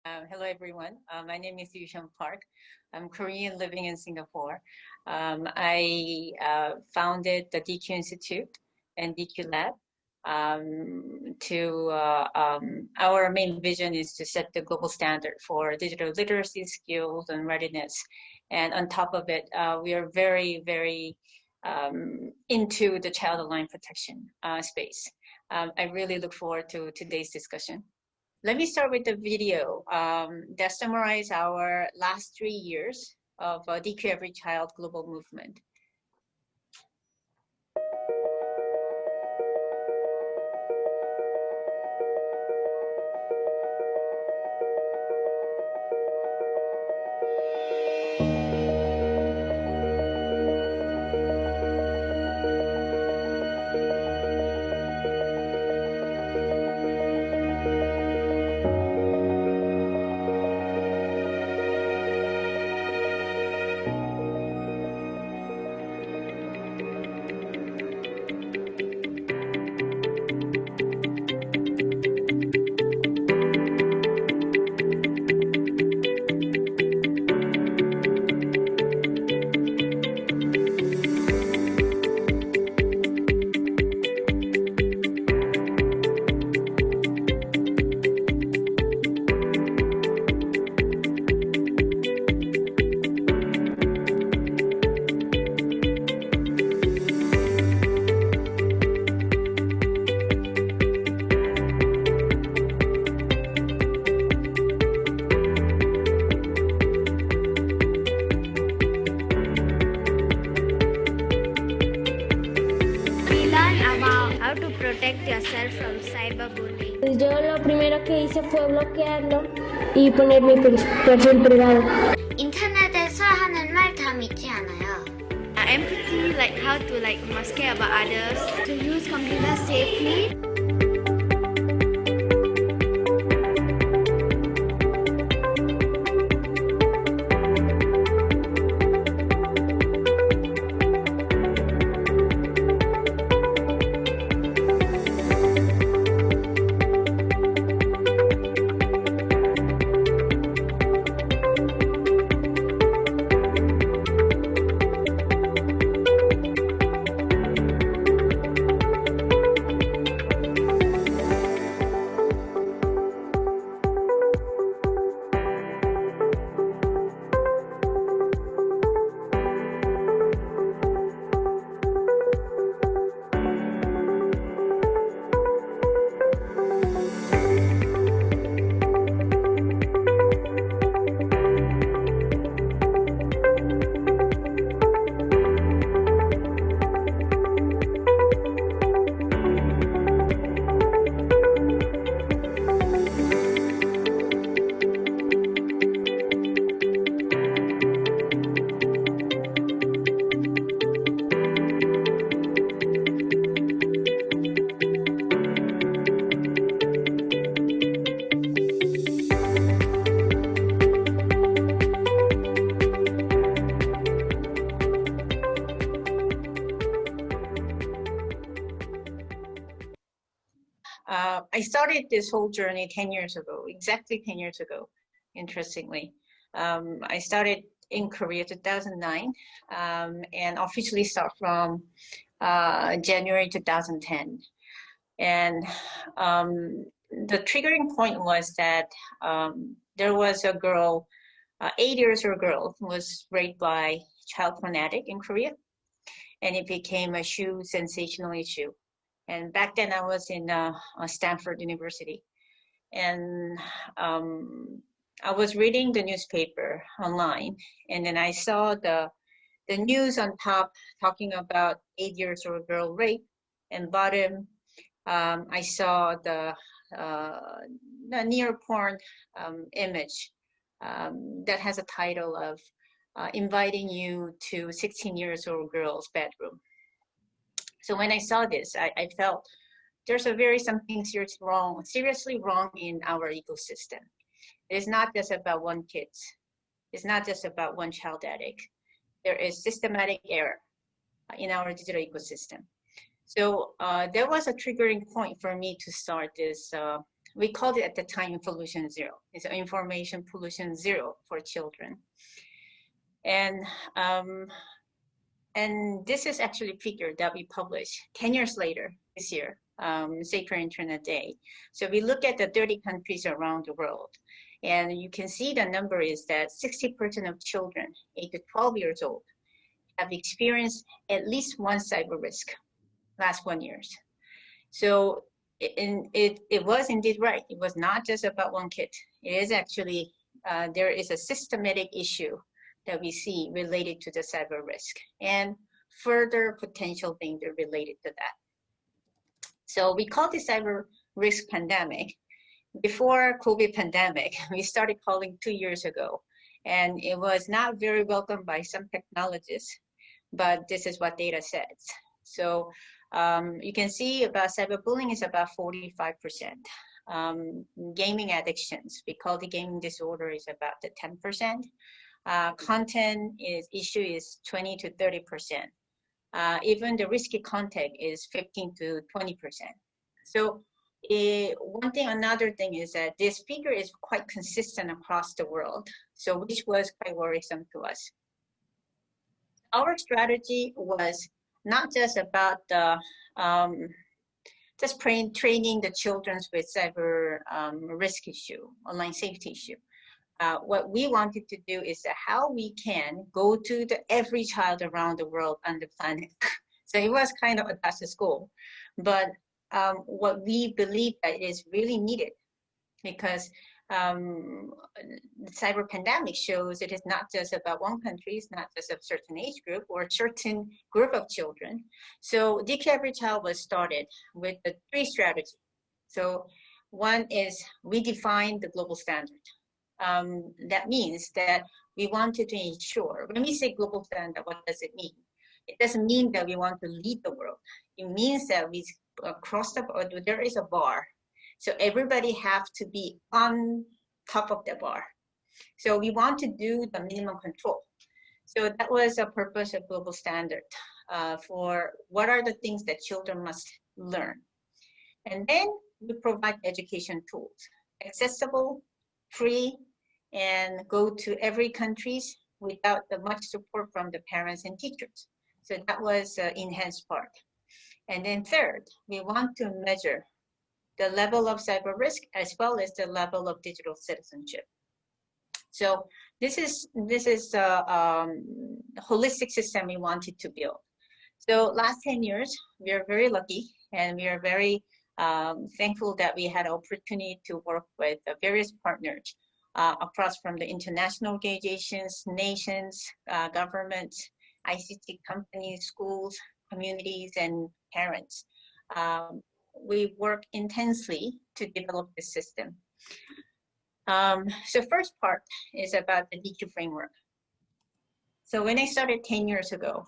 Hello, everyone. My name is Yushan Park. I'm Korean living in Singapore. I founded the DQ Institute and DQ Lab. Our main vision is to set the global standard for digital literacy skills and readiness. And on top of it, we are very, very into the child online protection space. I really look forward to today's discussion. Let me start with the video that summarizes our last 3 years of DQ Every Child global movement. Protect yourself from cyberbullying. Yo lo primero que hice fue bloquearlo y poner mi perfil privado. 인터넷에서 하는 말 다 믿지 않아요. Empathy, like how to must care about others. To use computers safely. I started this whole journey 10 years ago, exactly 10 years ago, interestingly. I started in Korea 2009 and officially start from January 2010. And the triggering point was that there was a girl, 8 years old girl, who was raped by child porn addict in Korea. And it became a huge sensational issue. And back then I was in Stanford University. And I was reading the newspaper online. And then I saw the news on top talking about 8 years old girl rape. And bottom, I saw the near porn image that has a title of inviting you to 16 years old girl's bedroom. So when I saw this, I felt there's a something seriously wrong in our ecosystem. It is not just about one kid. It's not just about one child addict. There is systematic error in our digital ecosystem. So there was a triggering point for me to start this we called it at the time pollution zero. It's information pollution zero for children. And this is actually a figure that we published 10 years later this year, Safer Internet Day. So we look at the 30 countries around the world, and you can see the number is that 60% of children 8 to 12 years old have experienced at least one cyber risk last 1 year. So it was indeed right. It was not just about one kid. It is actually, there is a systematic issue that we see related to the cyber risk and further potential danger related to that. So we call this cyber risk pandemic. Before COVID pandemic, we started calling 2 years ago, and it was not very welcomed by some technologists, but this is what data says. So you can see about cyberbullying is about 45%. Gaming addictions, we call the gaming disorder, is about the 10%. Content issue is 20 to 30%. Even the risky content is 15 to 20%. So another thing is that this figure is quite consistent across the world, so which was quite worrisome to us. Our strategy was not just about the training the children with cyber risk issue, online safety issue. What we wanted to do is how we can go to every child around the world on the planet. So it was kind of a that's goal, but what we believe that is really needed, because the cyber pandemic shows it is not just about one country, it's not just a certain age group or a certain group of children. So DQ Every Child was started with the 3 strategies. So one is we defined the global standard. That means that we wanted to ensure, when we say global standard, what does it mean? It doesn't mean that we want to lead the world. It means that we across the board, there is a bar. So everybody have to be on top of the bar. So we want to do the minimum control. So that was a purpose of global standard for what are the things that children must learn. And then we provide education tools, accessible, free, and go to every countries without the much support from the parents and teachers. So that was the enhanced part. And then third, we want to measure the level of cyber risk as well as the level of digital citizenship. So this is a holistic system we wanted to build. So last 10 years, we are very lucky and we are very thankful that we had opportunity to work with various partners across from the international organizations, nations, governments, ICT companies, schools, communities, and parents. We work intensely to develop this system. So first part is about the DQ framework. So when I started 10 years ago,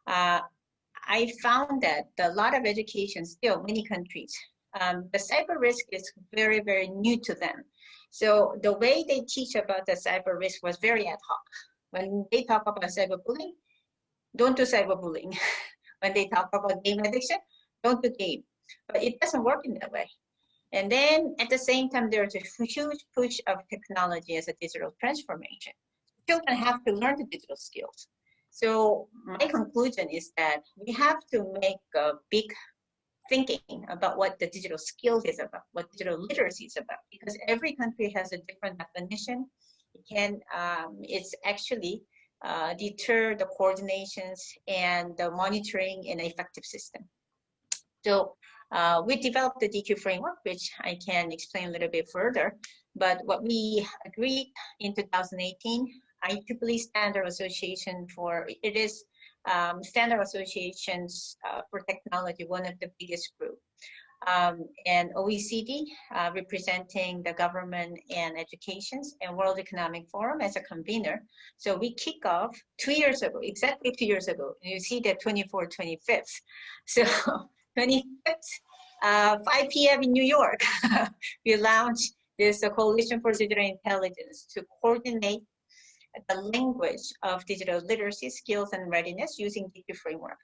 I found that a lot of education, still many countries, the cyber risk is very, very new to them. So the way they teach about the cyber risk was very ad hoc. When they talk about cyberbullying, don't do cyberbullying. When they talk about game addiction, don't do game. But it doesn't work in that way. And then at the same time, there's a huge push of technology as a digital transformation. Children have to learn the digital skills. So my conclusion is that we have to make a big thinking about what the digital skills is about, what digital literacy is about, because every country has a different definition. It's actually deter the coordinations and the monitoring in an effective system. So we developed the DQ framework, which I can explain a little bit further. But what we agreed in 2018, IEEE Standard Association it is Standard Associations for Technology, one of the biggest group. And OECD, representing the government and educations, and World Economic Forum as a convener. So we kick off 2 years ago, exactly 2 years ago. You see that 24th, 25th. So 25th, 5 p.m. in New York, we launched this Coalition for Digital Intelligence to coordinate the language of digital literacy, skills, and readiness using DQ framework.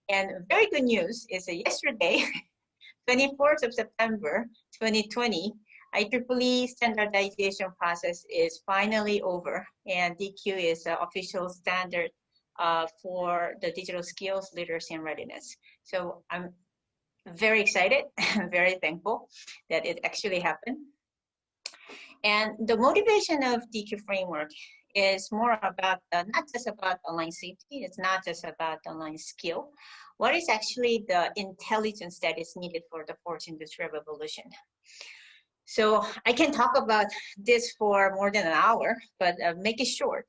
And very good news is that yesterday, 24th of September, 2020, IEEE standardization process is finally over, and DQ is the official standard for the digital skills, literacy, and readiness. So I'm very excited and very thankful that it actually happened. And the motivation of DQ framework is more about not just about online safety, it's not just about online skill. What is actually the intelligence that is needed for the fourth industrial revolution? So I can talk about this for more than an hour, but make it short.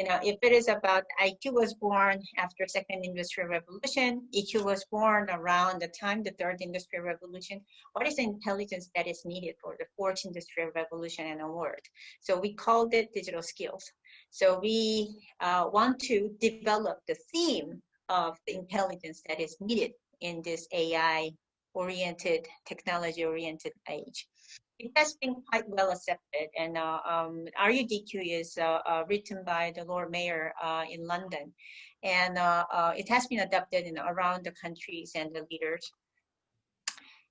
You know, if it is about IQ was born after second industrial revolution, EQ was born around the time the third industrial revolution, what is the intelligence that is needed for the fourth industrial revolution and onward? So we called it digital skills. So we want to develop the theme of the intelligence that is needed in this AI-oriented, technology-oriented age. It has been quite well accepted, and RUDQ is written by the Lord Mayor in London, and it has been adopted in around the countries and the leaders.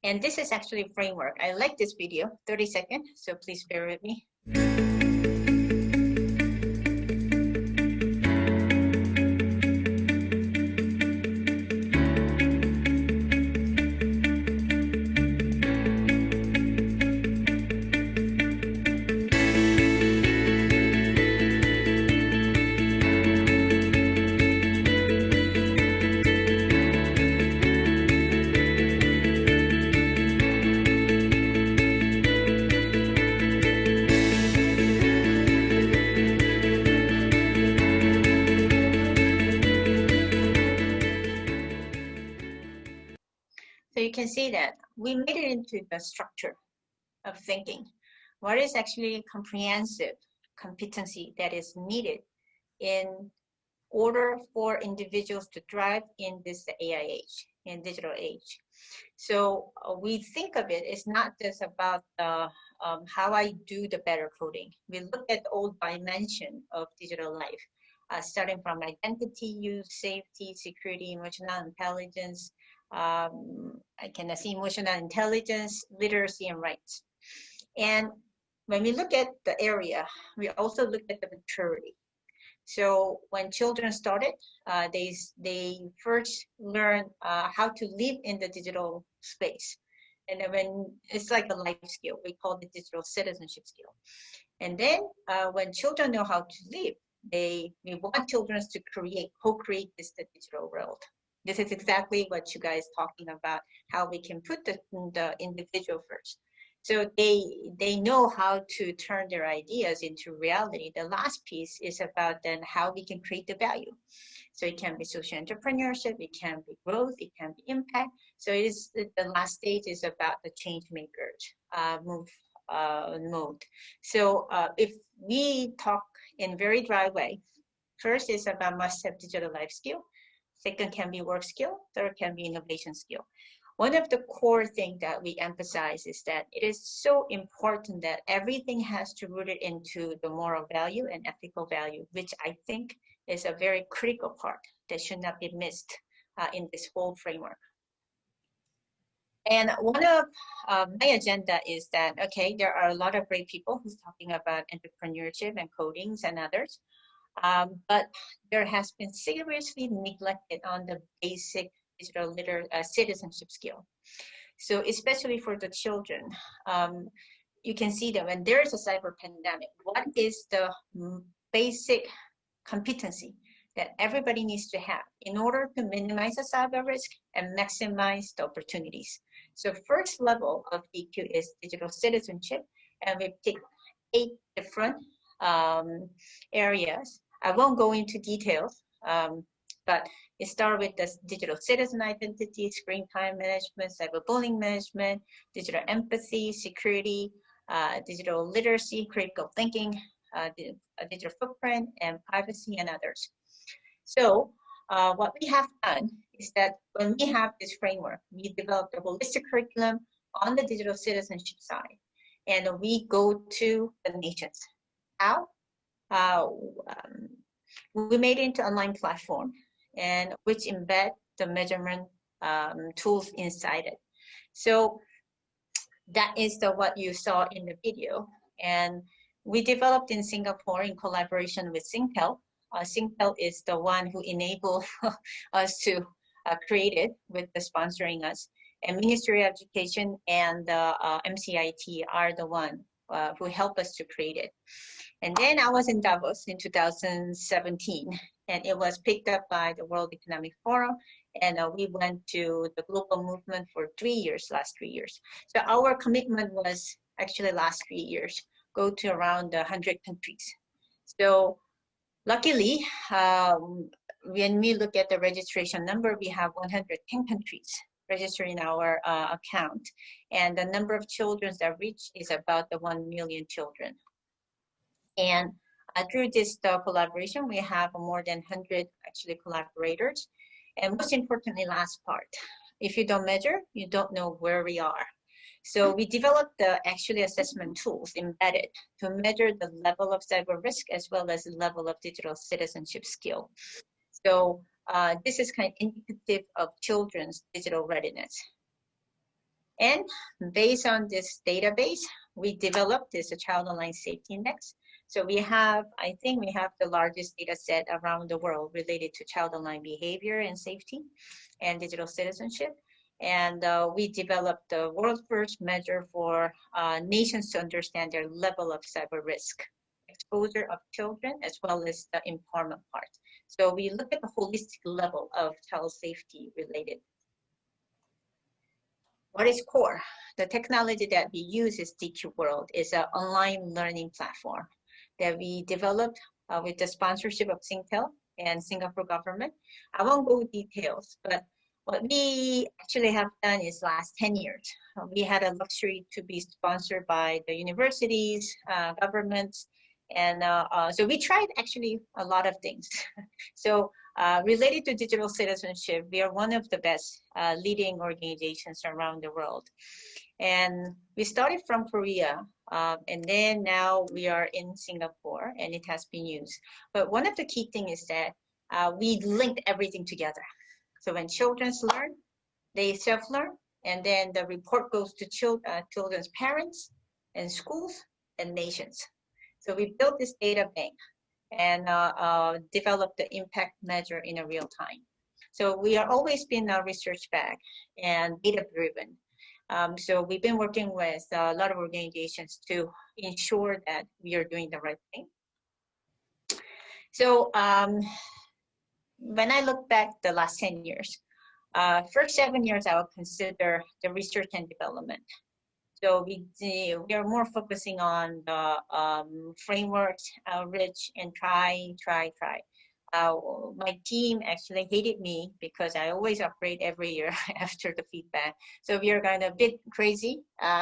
And this is actually a framework. I like this video, 30 seconds, so please bear with me. So you can see that we made it into the structure of thinking. What is actually comprehensive competency that is needed in order for individuals to thrive in this AI age, in digital age? So we think of it, it's not just about how I do the better coding. We look at all dimensions of digital life, starting from identity, use, safety, security, emotional intelligence, I can see emotional intelligence, literacy, and rights. And when we look at the area, we also look at the maturity. So when children started, they first learn how to live in the digital space. And then when it's like a life skill, we call it digital citizenship skill. And then when children know how to live, we want children to co-create this digital world. This is exactly what you guys talking about, how we can put the individual first. So they know how to turn their ideas into reality. The last piece is about then how we can create the value. So it can be social entrepreneurship, it can be growth, it can be impact. So it is the last stage is about the change makers mode. So if we talk in very dry way, first is about must-have digital life skill. Second can be work skill. Third can be innovation skill. One of the core things that we emphasize is that it is so important that everything has to root it into the moral value and ethical value, which I think is a very critical part that should not be missed in this whole framework. And one of my agenda is that, okay, there are a lot of great people who's talking about entrepreneurship and codings and others. But there has been seriously neglected on the basic digital citizenship skill. So especially for the children, you can see that when there is a cyber pandemic, what is the basic competency that everybody needs to have in order to minimize the cyber risk and maximize the opportunities? So first level of DQ is digital citizenship, and we pick 8 different areas. I won't go into details, but it starts with the digital citizen identity, screen time management, cyberbullying management, digital empathy, security, digital literacy, critical thinking, digital footprint, and privacy, and others. So what we have done is that when we have this framework, we developed a holistic curriculum on the digital citizenship side, and we go to the nations. How? We made it into online platform, and which embed the measurement tools inside it. So that is what you saw in the video. And we developed in Singapore in collaboration with Singtel. Singtel is the one who enabled us to create it with the sponsoring us. And Ministry of Education and MCIT are the one who helped us to create it. And then I was in Davos in 2017, and it was picked up by the World Economic Forum. And we went to the global movement for last 3 years. So our commitment was actually last 3 years, go to around 100 countries. So luckily, when we look at the registration number, we have 110 countries registered in our account. And the number of children that reach is about 1 million children. And through this collaboration, we have more than 100 actually collaborators. And most importantly, last part, if you don't measure, you don't know where we are. So we developed the actually assessment tools embedded to measure the level of cyber risk as well as the level of digital citizenship skill. So this is kind of indicative of children's digital readiness. And based on this database, we developed this Child Online Safety Index. So we have, I think we have the largest data set around the world related to child online behavior and safety and digital citizenship. And we developed the world's first measure for nations to understand their level of cyber risk, exposure of children, as well as the empowerment part. So we look at the holistic level of child safety related. What is core? The technology that we use is DQ World. It's an online learning platform that we developed with the sponsorship of Singtel and Singapore government. I won't go into details, but what we actually have done is last 10 years. We had a luxury to be sponsored by the universities, governments, and so we tried actually a lot of things. So related to digital citizenship, we are one of the best leading organizations around the world. And we started from Korea, and then now we are in Singapore, and it has been used. But one of the key things is that we linked everything together. So when children learn, they self-learn, and then the report goes to children's parents and schools and nations. So we built this data bank and developed the impact measure in a real time. So we are always been research back and data driven. So we've been working with a lot of organizations to ensure that we are doing the right thing. So when I look back the last 10 years, first 7 years I would consider the research and development. So we are more focusing on the frameworks, outreach, and try. My team actually hated me because I always upgrade every year after the feedback. So we are kind of a bit crazy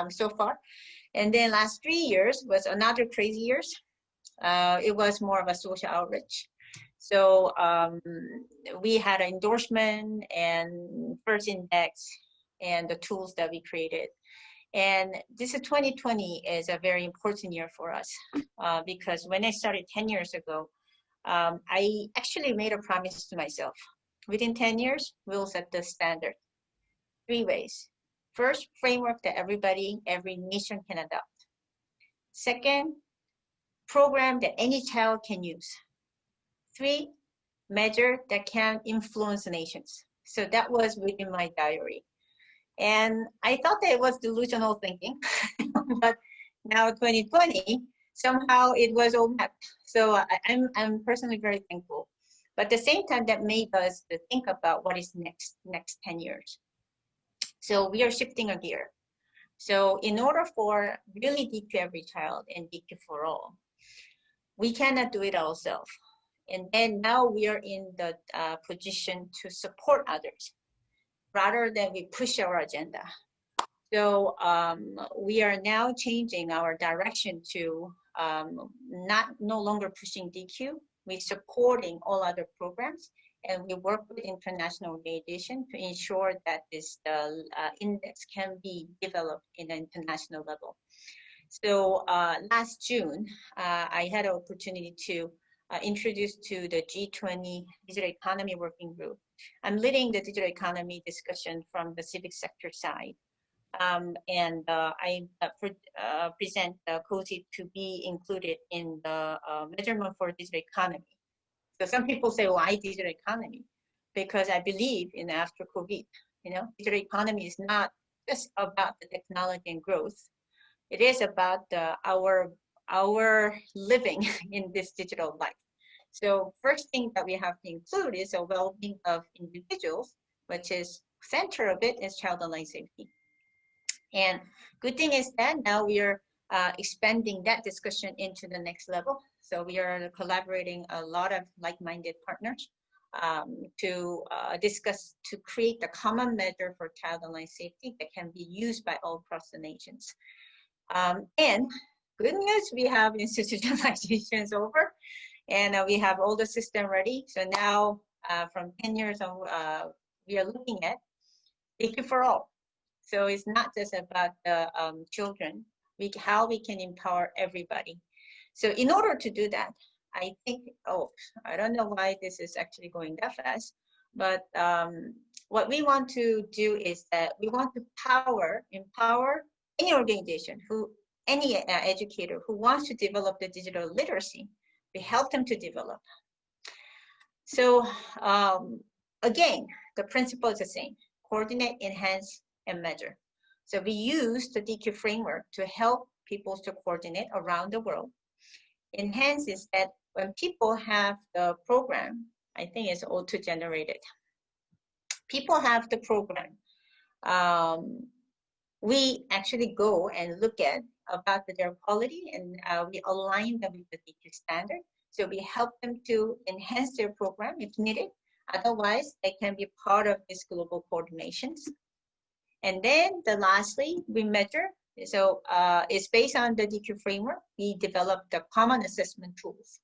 so far. And then last 3 years was another crazy years. It was more of a social outreach. So we had an endorsement and first index and the tools that we created. And this is 2020 is a very important year for us because when I started 10 years ago, I actually made a promise to myself. Within 10 years, we'll set the standard. 3 ways. First, framework that everybody, every nation can adopt. Second, program that any child can use. 3, measure that can influence nations. So that was within my diary. And I thought that it was delusional thinking, but now 2020, somehow it was all mapped. So I'm personally very thankful. But at the same time, that made us to think about what is next 10 years. So we are shifting a gear. So in order for really DQ every child and DQ for all, we cannot do it ourselves. And then now we are in the position to support others rather than we push our agenda. So we are now changing our direction to no longer pushing DQ. We're supporting all other programs, and we work with international organizations to ensure that this index can be developed in an international level. So last June, I had an opportunity to introduce to the G20 Digital Economy Working Group. I'm leading the digital economy discussion from the civic sector side. I present COSI to be included in the measurement for digital economy. So some people say, why digital economy? Because I believe in after COVID, digital economy is not just about the technology and growth. It is about our living in this digital life. So first thing that we have to include is a well-being of individuals, which is center of it is child and life safety. And good thing is that now we are expanding that discussion into the next level. So we are collaborating a lot of like-minded partners to discuss, to create the common measure for child and life safety that can be used by all across the nations. And good news, we have institutionalizations over, and we have all the system ready. So now from 10 years on, we are looking at safety for all. So it's not just about the children, how we can empower everybody. So in order to do that, I think, I don't know why this is actually going that fast, but what we want to do is that we want to empower any organization, any educator who wants to develop the digital literacy. We help them to develop. So again, the principle is the same: coordinate, enhance, and measure. So we use the DQ framework to help people to coordinate around the world. Enhance is that when people have the program, I think it's auto-generated. People have the program. We actually go and look at about their quality, and we align them with the DQ standard. So we help them to enhance their program if needed. Otherwise, they can be part of this global coordinations. And then lastly, we measure. So it's based on the DQ framework. We developed the common assessment tools.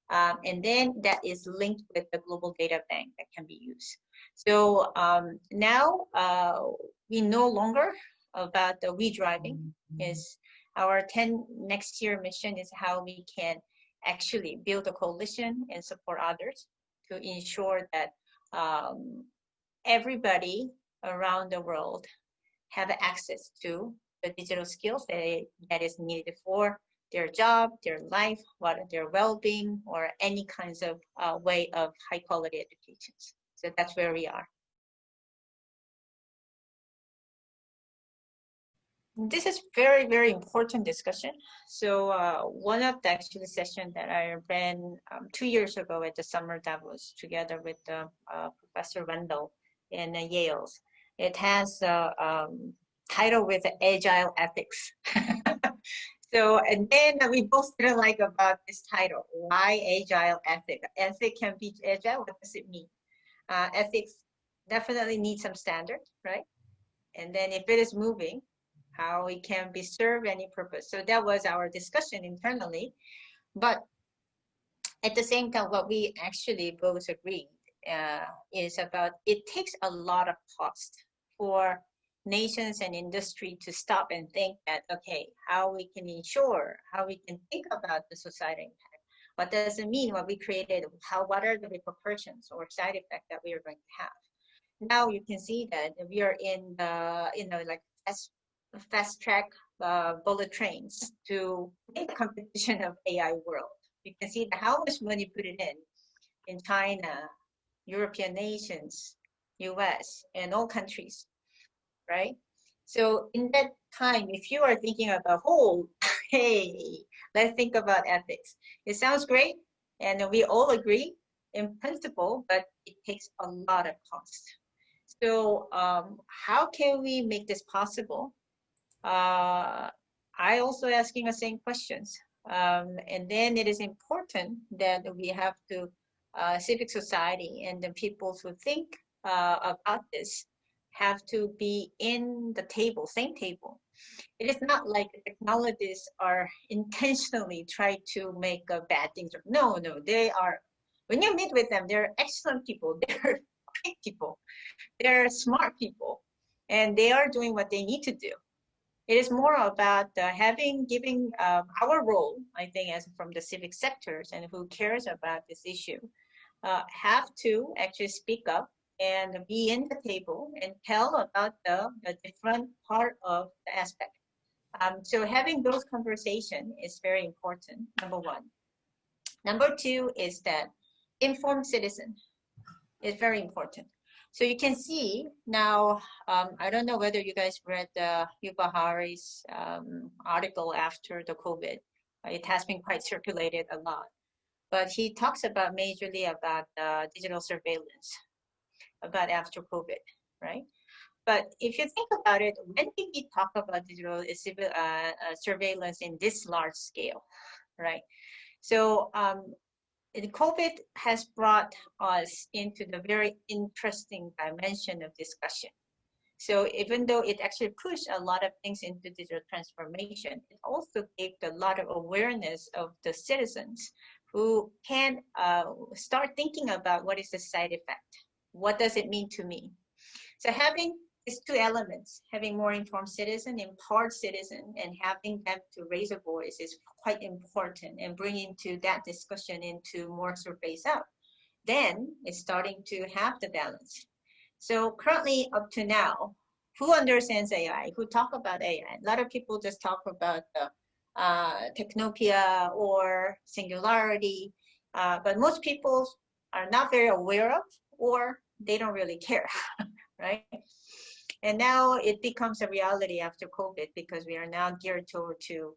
And then that is linked with the global data bank that can be used. So now we no longer about the we driving. Is our next year mission is how we can actually build a coalition and support others to ensure that everybody around the world have access to the digital skills that is needed for their job, their life, their well-being, or any kinds of way of high quality education. So that's where we are. This is very, very important discussion. So one of the actually session that I ran 2 years ago at the Summer Davos together with Professor Wendell in Yale's. It has a title with Agile Ethics. So, and then we both didn't like about this title. Why Agile Ethics? Ethics can be agile, what does it mean? Ethics definitely needs some standard, right? And then if it is moving, how it can be served any purpose. So that was our discussion internally. But at the same time, what we actually both agreed is about it takes a lot of cost for nations and industry to stop and think that, okay, how we can ensure, how we can think about the society impact. What does it mean what we created? What are the repercussions or side effects that we are going to have? Now you can see that we are in the, like fast track bullet trains to make competition of AI world. You can see how much money put it in China, European nations, US, and all countries, right? So in that time, if you are thinking about, hey, let's think about ethics. It sounds great, and we all agree in principle, but it takes a lot of cost. So how can we make this possible? I also asking the same questions. And then it is important that we have to, civic society and the people who think about this have to be in the table, same table. It is not like technologists are intentionally trying to make bad things. No, they are, when you meet with them, they're excellent people, they're great people, they're smart people, and they are doing what they need to do. It is more about giving our role, I think, as from the civic sectors and who cares about this issue, have to actually speak up and be in the table and tell about the different part of the aspect. So having those conversations is very important, number one. Number two is that informed citizen is very important. So you can see now, I don't know whether you guys read Yuval Harari's article after the COVID. It has been quite circulated a lot. But he talks about majorly about digital surveillance, about after COVID, right? But if you think about it, when did we talk about digital surveillance in this large scale, right? So COVID has brought us into the very interesting dimension of discussion. So even though it actually pushed a lot of things into digital transformation, it also gave a lot of awareness of the citizens who can start thinking about what is the side effect? What does it mean to me? So having these two elements, having more informed citizen, empowered citizen, and having them to raise a voice is quite important, and bringing to that discussion into more surveys out. Then it's starting to have the balance. So currently up to now, who understands AI? Who talk about AI? A lot of people just talk about the technopia or singularity, but most people are not very aware of, or they don't really care, right? And now it becomes a reality after COVID, because we are now geared toward to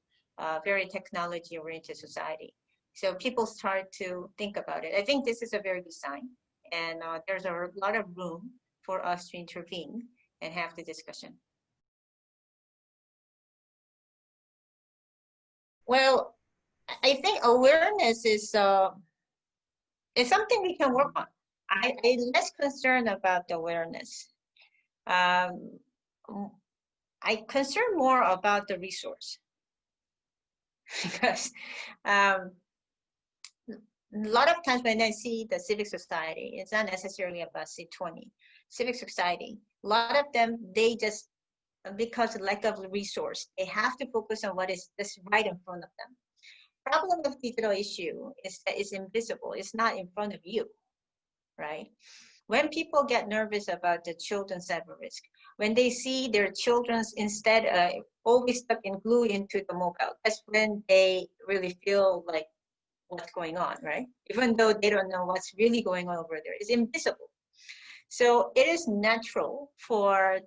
very technology-oriented society. So people start to think about it. I think this is a very good sign, and there's a lot of room for us to intervene and have the discussion. Well, I think awareness is something we can work on. I'm less concerned about the awareness. I concern more about the resource, because a lot of times when I see the civic society, it's not necessarily about C20. Civic society, a lot of them, they just, because of lack of resource, they have to focus on what is just right in front of them. Problem of digital issue is that it's invisible. It's not in front of you, right? When people get nervous about the children's cyber risk, when they see their children's instead always stuck and glued into the mobile, that's when they really feel like what's going on, right? Even though they don't know what's really going on over there, it's invisible. So it is natural for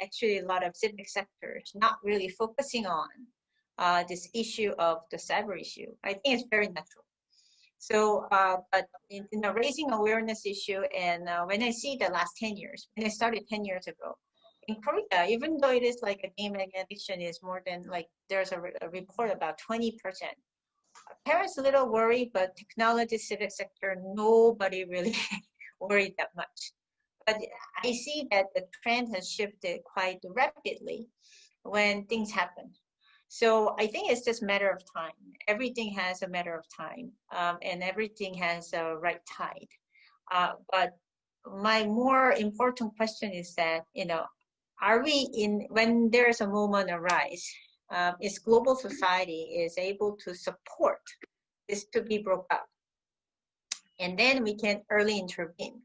actually a lot of civic sectors not really focusing on this issue of the cyber issue. I think it's very natural. So, but in the raising awareness issue, and when I see the last 10 years, when I started 10 years ago, in Korea, even though it is like a gaming addiction is more than like, there's a report about 20%. Parents a little worried, but technology, civic sector, nobody really worried that much. But I see that the trend has shifted quite rapidly when things happen. So I think it's just a matter of time. Everything has a matter of time, and everything has a right tide. But my more important question is that, are we when there's a moment arise, is global society is able to support this to be broke up? And then we can early intervene.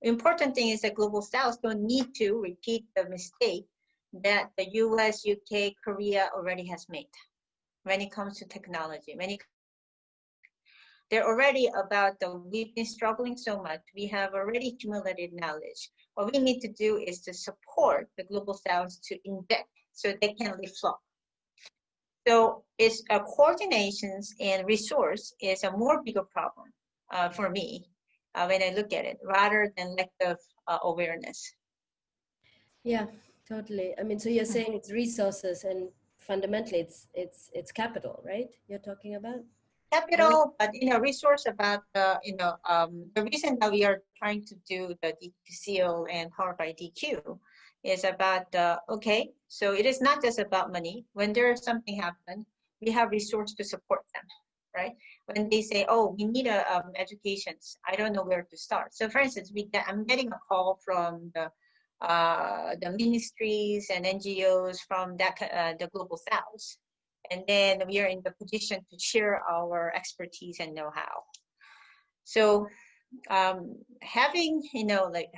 Important thing is that global South don't need to repeat the mistake that the US, UK, Korea already has made when it comes to technology. They're already we've been struggling so much. We have already accumulated knowledge. What we need to do is to support the global South to inject so they can leapfrog. So it's coordinations and resource is a more bigger problem for me when I look at it, rather than lack of awareness. Yeah, totally. I mean, so you're saying it's resources, and fundamentally it's capital, right? You're talking about capital, but resource about the reason that we are trying to do the DQCO and powered by DQ is about okay. So it is not just about money. When there's something happen, we have resource to support them, right? When they say, oh, we need education, I don't know where to start. So for instance, I'm getting a call from the ministries and NGOs from the Global South. And then we are in the position to share our expertise and know-how. So having, like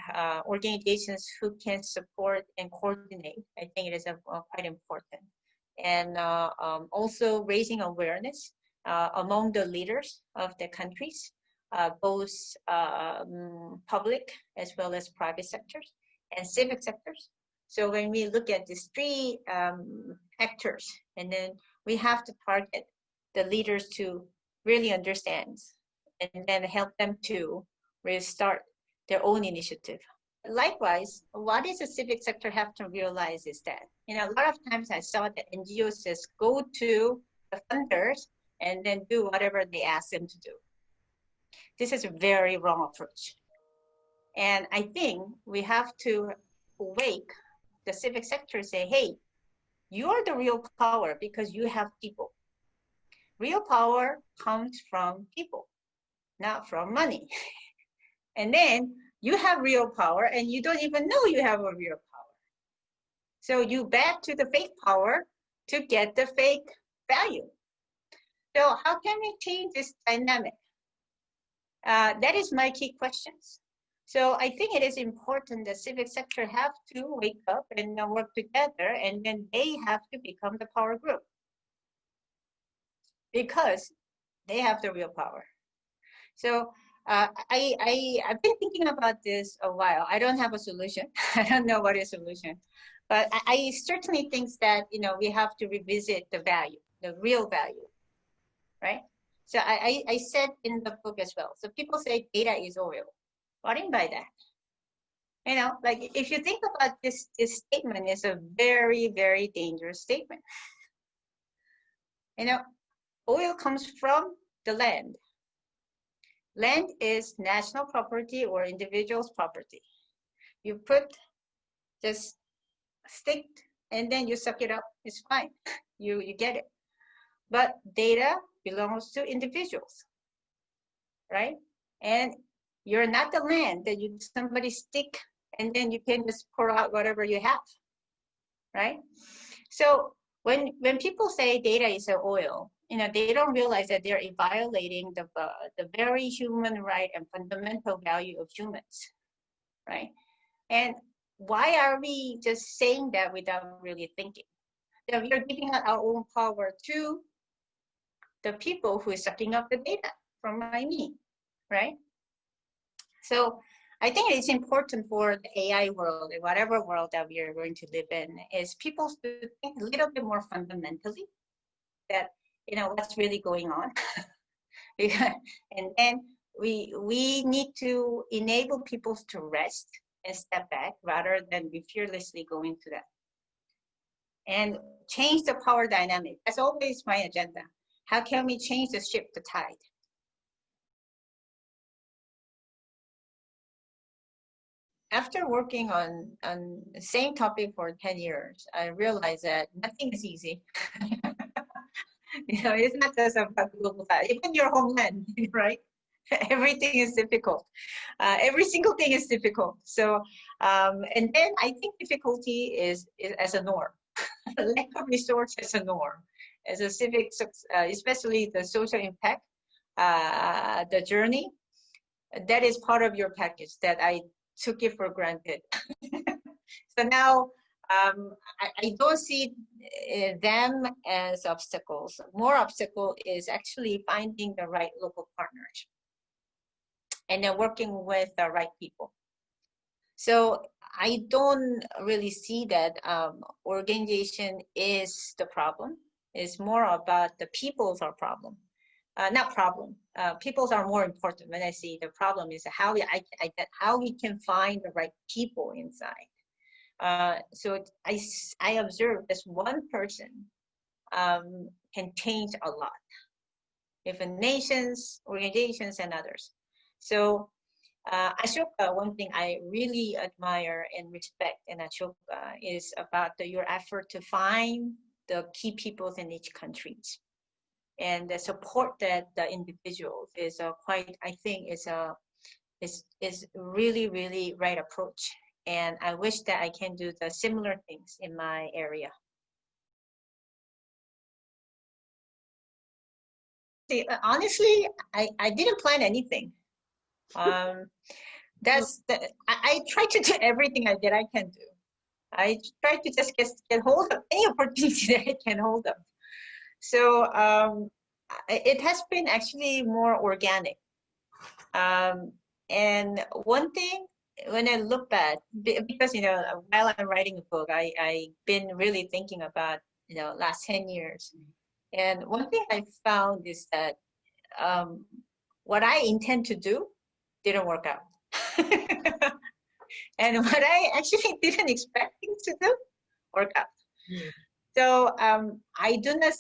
organizations who can support and coordinate, I think it is quite important. And also raising awareness among the leaders of the countries, both public as well as private sectors and civic sectors. So when we look at these three actors, and then we have to target the leaders to really understand and then help them to really start their own initiative. Likewise, what does the civic sector have to realize is that, a lot of times I saw that NGOs just go to the funders and then do whatever they ask them to do. This is a very wrong approach. And I think we have to wake the civic sector and say, hey, you are the real power because you have people. Real power comes from people, not from money. And then you have real power and you don't even know you have a real power. So you bet to the fake power to get the fake value. So how can we change this dynamic? That is my key questions. So I think it is important that civic sector have to wake up and work together, and then they have to become the power group because they have the real power. So I've been thinking about this a while. I don't have a solution. I don't know what is a solution, but I certainly think that we have to revisit the value, the real value, right? So I said in the book as well. So people say data is oil. What do you mean by that? Like if you think about this statement, is a very, very dangerous statement. Oil comes from the land. Land is national property or individual's property. You just stick, and then you suck it up. It's fine. You get it. But data belongs to individuals, right? And you're not the land that somebody stick, and then you can just pour out whatever you have, right? So when people say data is an oil, they don't realize that they're violating the very human right and fundamental value of humans, right? And why are we just saying that without really thinking? That we are giving our own power to the people who is sucking up the data from me, right? So I think it's important for the AI world, and whatever world that we are going to live in, is people to think a little bit more fundamentally that, what's really going on. And then we need to enable people to rest and step back rather than be fearlessly going to that. And change the power dynamic. That's always my agenda. How can we change the ship, the tide? After working on the same topic for 10 years, I realized that nothing is easy. It's not just about global tide. Even your homeland, right? Everything is difficult. Every single thing is difficult. So, and then I think difficulty is as a norm. Lack of resource as a norm. As a civic, especially the social impact, the journey, that is part of your package that I took it for granted. So now I don't see them as obstacles. More obstacle is actually finding the right local partners and then working with the right people. So I don't really see that organization is the problem. It's more about the people's our problem. Not problem. People's are more important. When I see the problem is how we can find the right people inside. So I observe this one person can change a lot. Different nations, organizations, and others. So Ashoka, one thing I really admire and respect in Ashoka is about your effort to find the key peoples in each country. And the support that the individuals is quite, I think, is really, really right approach. And I wish that I can do the similar things in my area. See, honestly, I didn't plan anything. That's I try to do everything that I can do. I try to just get hold of any opportunity that I can hold of. So it has been actually more organic. And one thing, when I look back, because while I'm writing a book, I've been really thinking about last 10 years. And one thing I found is that what I intend to do didn't work out. And what I actually didn't expect things to do work out. So I do not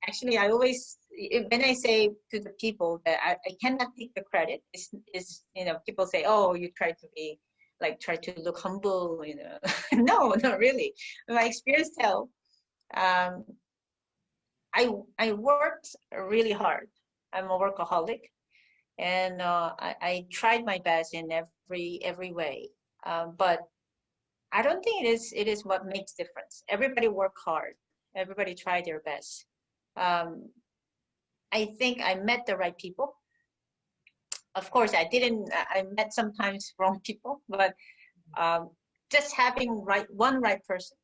actually, I always, when I say to the people that I cannot take the credit, is people say, oh, you try to be try to look humble, No, not really. My experience tell, I worked really hard. I'm a workaholic, and I tried my best in every way. But I don't think it is what makes difference. Everybody work hard. Everybody try their best. I think I met the right people. Of course, I met sometimes wrong people, but just having one right person,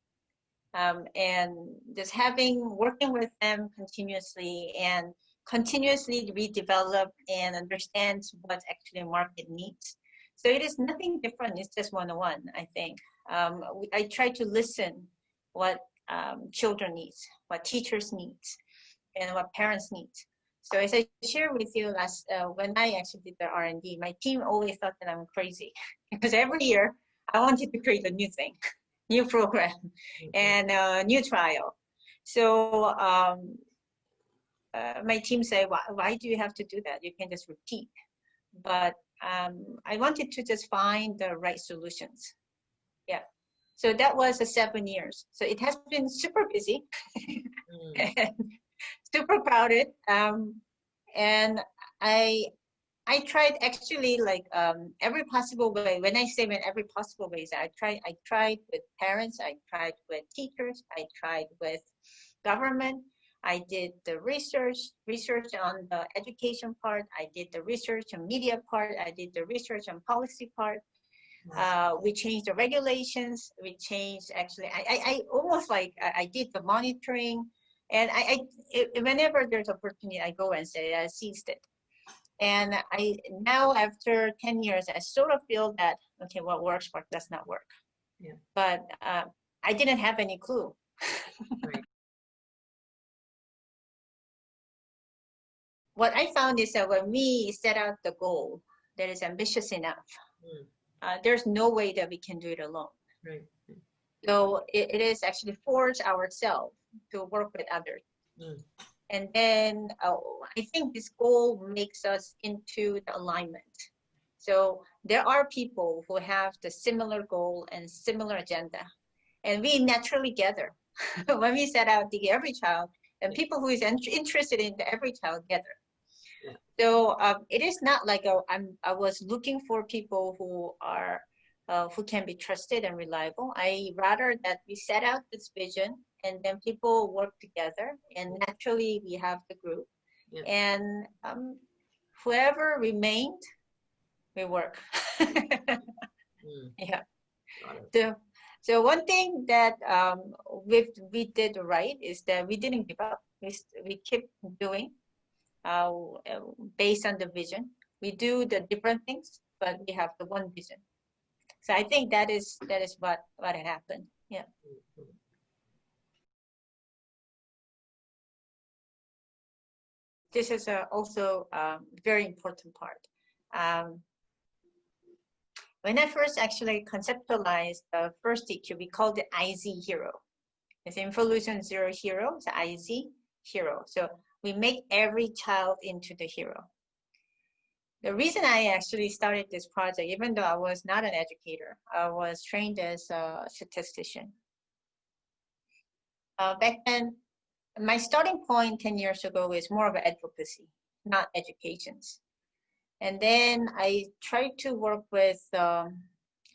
and just working with them continuously and continuously redevelop and understand what actually market needs. So it is nothing different. It's just one-on-one, I think. I try to listen what children need, what teachers need, and what parents need. So as I shared with you when I actually did the R&D, my team always thought that I'm crazy because every year I wanted to create a new thing, new program, and a new trial. So my team said, why do you have to do that? You can just repeat. But I wanted to just find the right solutions. Yeah. So that was 7 years. So it has been super busy, and super crowded. And I tried actually every possible way. When I say every possible ways, I tried with parents, I tried with teachers, I tried with government. I did the research on the education part. I did the research on media part. I did the research on policy part. We changed the regulations. We changed, actually, I almost I did the monitoring. And whenever there's opportunity, I go and say I seized it. And now after 10 years, I sort of feel that, okay, what works, what does not work. Yeah. But I didn't have any clue. Right. What I found is that when we set out the goal that is ambitious enough, there's no way that we can do it alone. Right. So it is actually force ourselves to work with others. And then I think this goal makes us into the alignment. So there are people who have the similar goal and similar agenda, and we naturally gather when we set out the Every Child, and people who is interested in the Every Child gather. Yeah. So it is not like I was looking for people who are who can be trusted and reliable. I rather that we set out this vision, and then people work together, and naturally we have the group. Yeah. And whoever remained, we work. Yeah. So one thing that we did right is that we didn't give up. We keep doing based on the vision. We do the different things, but we have the one vision. So I think that is what happened. Yeah. This is also a very important part. When I first actually conceptualized the first EQ, we called it IZ Hero. It's Involution Zero Hero, it's IZ Hero. So we make every child into the hero. The reason I actually started this project, even though I was not an educator, I was trained as a statistician. Back then, my starting point 10 years ago is more of advocacy, not educations. And then I tried to work with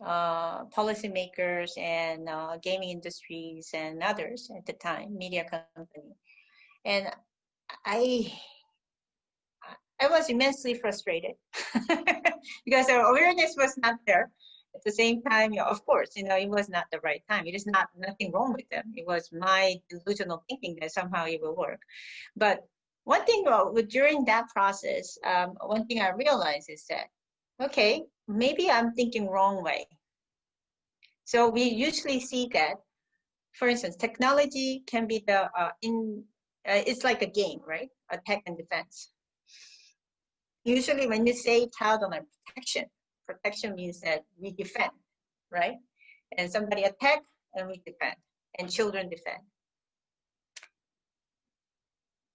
policymakers and gaming industries and others at the time, media company. And I I was immensely frustrated because the awareness was not there. At the same time, of course, it was not the right time. It is nothing wrong with them. It was my delusional thinking that somehow it will work. But one thing during that process, one thing I realized is that, okay, maybe I'm thinking wrong way. So we usually see that, for instance, technology can be it's like a game, right? Attack and defense. Usually when you say child online protection means that we defend, right? And somebody attack and we defend, and children defend.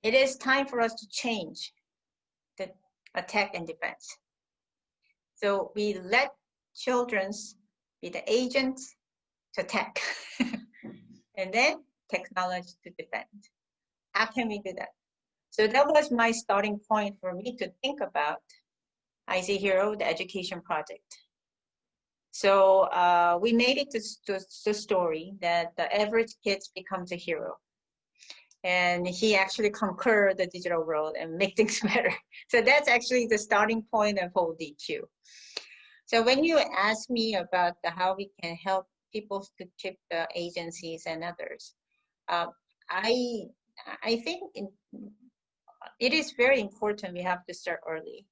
It is time for us to change the attack and defense. So we let children be the agents to attack, and then technology to defend. How can we do that? So that was my starting point for me to think about IC Hero, the education project. So we made it to the story that the average kid becomes a hero. And he actually conquered the digital world and make things better. So that's actually the starting point of whole DQ. So when you ask me about how we can help people to keep the agencies and others, I think it is very important we have to start early.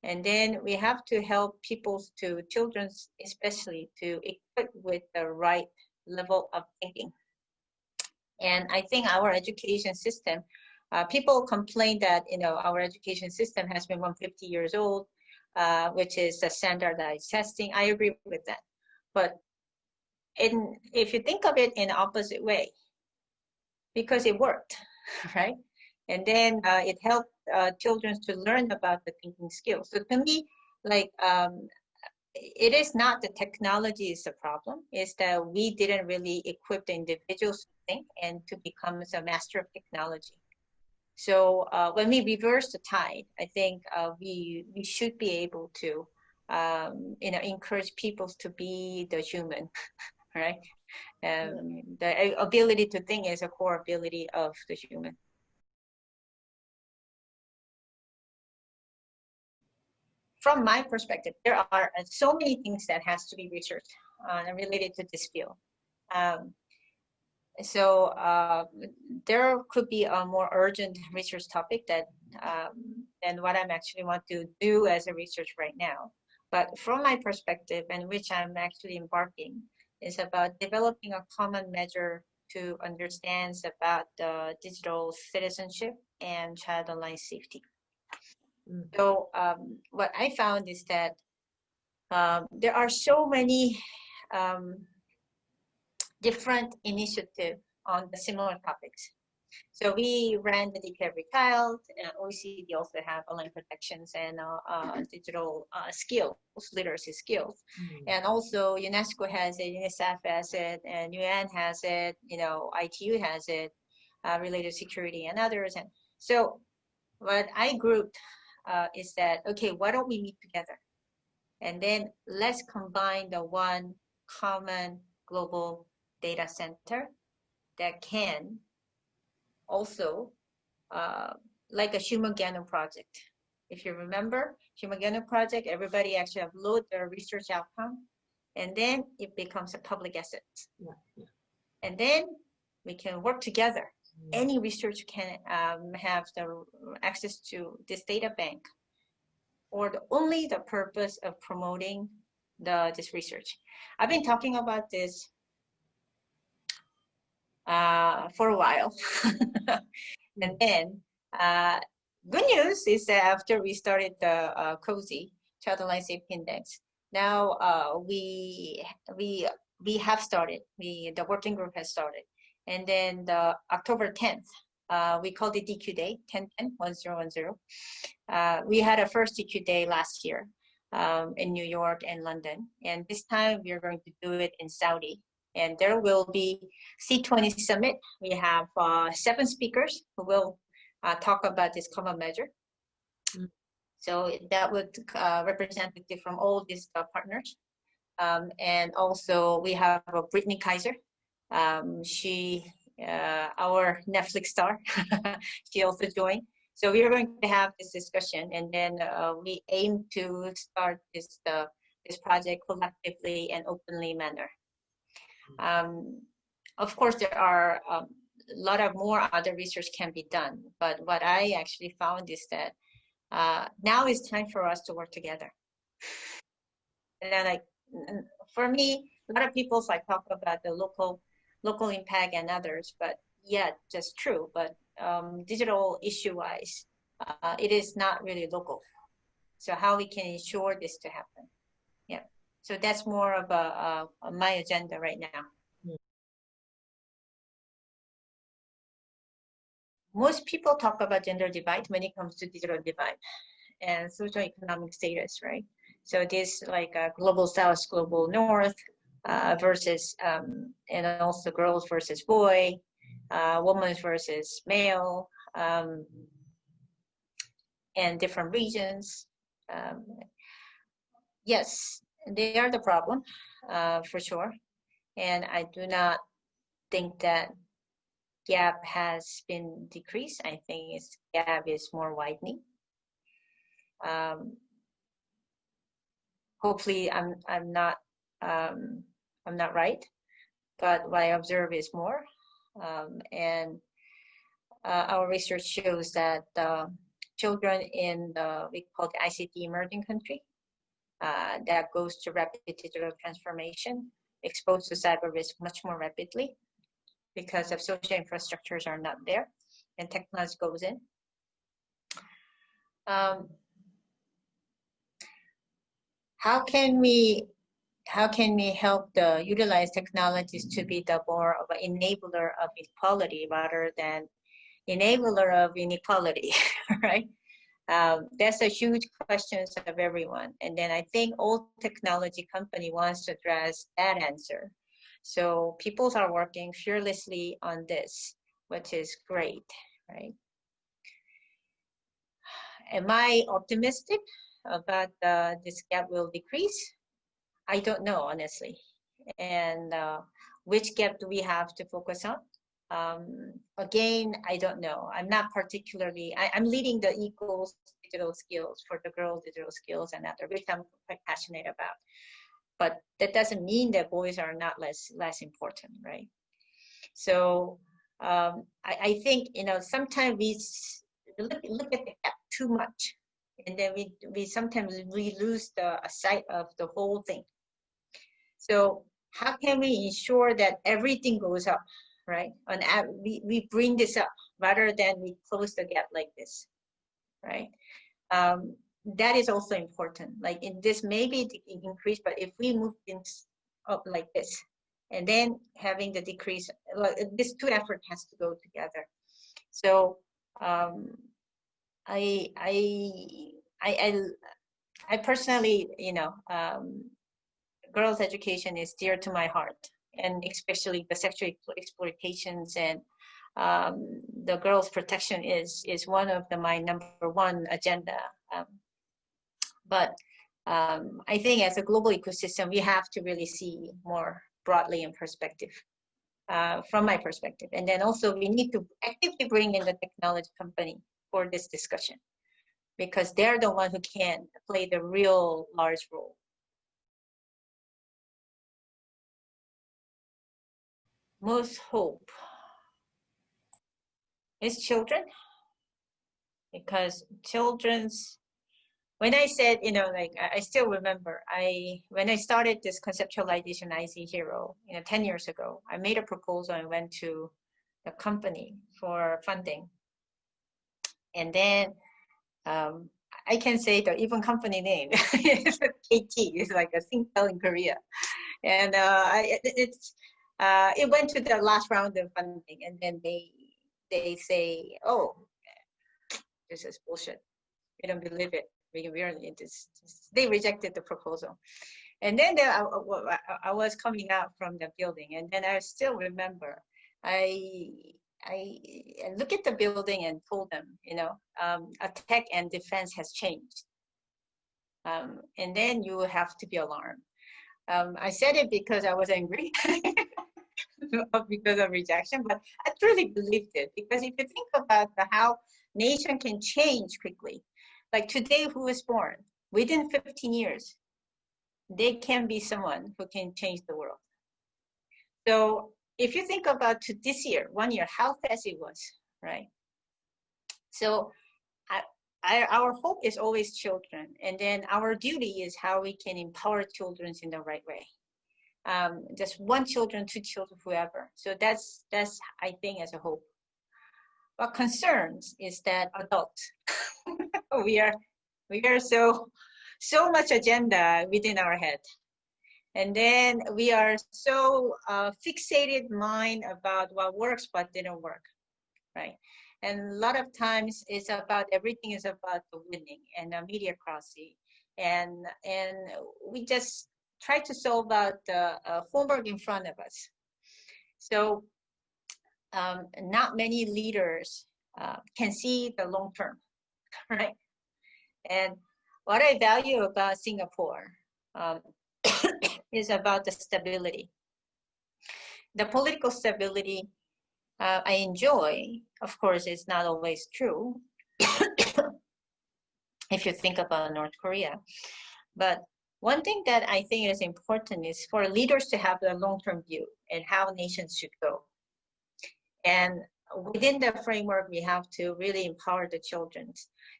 And then we have to help children especially, to equip with the right level of thinking. And I think our education system, people complain that, our education system has been 150 years old, which is the standardized testing. I agree with that. But if you think of it in the opposite way, because it worked, right? And then it helped children to learn about the thinking skills. So to me, it is not the technology is the problem. It's that we didn't really equip the individuals to think and to become a master of technology. So when we reverse the tide, I think we should be able to encourage people to be the human, right? The ability to think is a core ability of the human. From my perspective, there are so many things that has to be researched related to this field. So there could be a more urgent research topic than what I'm actually want to do as a research right now. But from my perspective, and which I'm actually embarking, is about developing a common measure to understand about the digital citizenship and child online safety. So what I found is that there are so many different initiatives on the similar topics. So we ran the DQ Every Child, and OECD also have online protections and digital skills, literacy skills. And also UNESCO has it, UNICEF has it, and UN has it, ITU has it, related security and others. And so what I grouped is that, okay, why don't we meet together? And then let's combine the one common global data center that can also, like a Humageno project. If you remember, Humageno project, everybody actually upload their research outcome, and then it becomes a public asset. Yeah. And then we can work together. Any researcher can have the access to this data bank, or only the purpose of promoting this research. I've been talking about this for a while. And then good news is that after we started the COSI, Child Online Safety Index, now we have started, the working group has started. And then the October 10th, we called it DQ Day, 10-10-1010. We had a first DQ Day last year in New York and London. And this time we are going to do it in Saudi. And there will be C20 Summit. We have 7 speakers who will talk about this common measure. So that would representative from all these partners. And also we have Brittany Kaiser. She, our Netflix star, she also joined. So we are going to have this discussion, and then we aim to start this project collectively and openly manner. Of course, there are a lot of more other research can be done, but what I actually found is that now is time for us to work together. And then, like, for me, a lot of people talk about the local impact and others, but yeah, that's true. But digital issue-wise, it is not really local. So how we can ensure this to happen? Yeah. So that's more of my agenda right now. Most people talk about gender divide when it comes to digital divide and socioeconomic status, right? So this global south, global north versus, and also girls versus boy, women versus male, and different regions. Yes, they are the problem, for sure. And I do not think that gap has been decreased. I think its gap is more widening. Hopefully, I'm not right, but what I observe is more. And our research shows that children in we call the ICT emerging country that goes to rapid digital transformation, exposed to cyber risk much more rapidly because of social infrastructures are not there and technology goes in. How can we help utilize technologies to be the more of an enabler of equality rather than enabler of inequality, right? That's a huge question of everyone. And then I think all technology company wants to address that answer. So people are working fearlessly on this, which is great, right? Am I optimistic about this gap will decrease? I don't know, honestly. And which gap do we have to focus on? Again, I don't know. I'm not particularly, I'm leading the equals digital skills for the girls digital skills and other, which I'm quite passionate about. But that doesn't mean that boys are not less important, right? So I think, sometimes we look at the gap too much, and then we sometimes lose the sight of the whole thing. So how can we ensure that everything goes up, right? We bring this up rather than we close the gap like this, right? That is also important. Like in this, maybe it increase, but if we move things up like this, and then having the decrease, this two effort has to go together. So I personally, girls' education is dear to my heart, and especially the sexual exploitations and the girls' protection is one of my #1 agenda. But I think as a global ecosystem, we have to really see more broadly in perspective, from my perspective. And then also we need to actively bring in the technology company for this discussion, because they're the one who can play the real large role. Most hope is children, because when I said, I still remember, when I started this conceptualization IC Hero, 10 years ago, I made a proposal and went to the company for funding. And then I can say the even company name is KT, it's like a Singtel in Korea. And it went to the last round of funding, and then they say, oh, this is bullshit. We don't believe it. They rejected the proposal. And then I was coming out from the building, and then I still remember, I look at the building and told them, attack and defense has changed. And then you have to be alarmed. I said it because I was angry. because of rejection, but I truly believed it, because if you think about how nation can change quickly, like today, who is born within 15 years, they can be someone who can change the world. So if you think about to this year, 1 year, how fast it was, right? So our hope is always children, and then our duty is how we can empower children in the right way. Just one children, two children, whoever. So that's I think as a hope. What concerns is that adults, we are so much agenda within our head, and then we are so fixated mind about what works but didn't work, right? And a lot of times it's about everything is about the winning and the mediocrity, and we just try to solve out the homework in front of us. So not many leaders can see the long term, right? And what I value about Singapore is about the stability. The political stability I enjoy, of course, it's not always true if you think about North Korea. But one thing that I think is important is for leaders to have a long-term view and how nations should go. And within the framework, we have to really empower the children.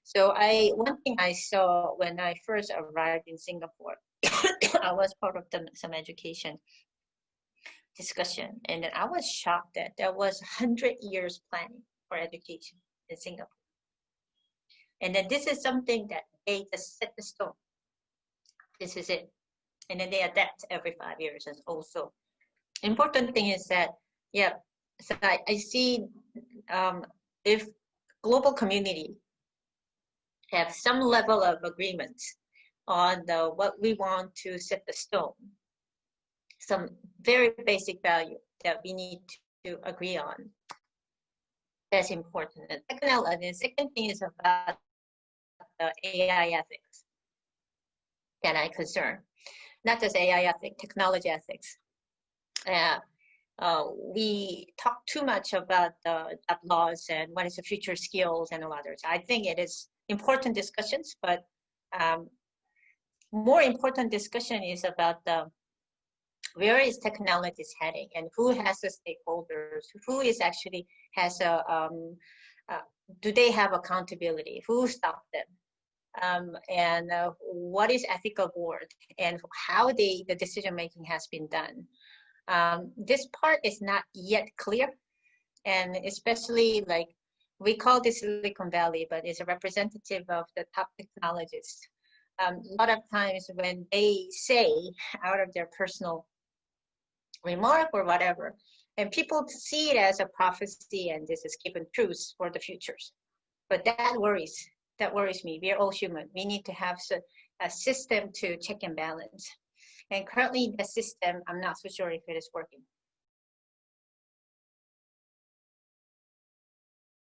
So one thing I saw when I first arrived in Singapore, I was part of some education discussion, and I was shocked that there was 100 years planning for education in Singapore. And then this is something that they just set the stone. This is it. And then they adapt every 5 years. And also, important thing is that, yeah, so I see if global community have some level of agreement on what we want to set the stone, some very basic value that we need to agree on. That's important. And the second thing is about the AI ethics that I concern. Not just AI ethics, technology ethics. We talk too much about the job laws and what is the future skills and all others. I think it is important discussions, but more important discussion is about where is technology heading and who has the stakeholders, who is actually has do they have accountability, who stopped them, and what is ethical board and how the decision making has been done. This part is not yet clear, and especially like we call this Silicon Valley, but it's a representative of the top technologists. A lot of times when they say out of their personal remark or whatever, and people see it as a prophecy and this is given truth for the futures. But that worries me. We are all human. We need to have a system to check and balance. And currently the system, I'm not so sure if it is working.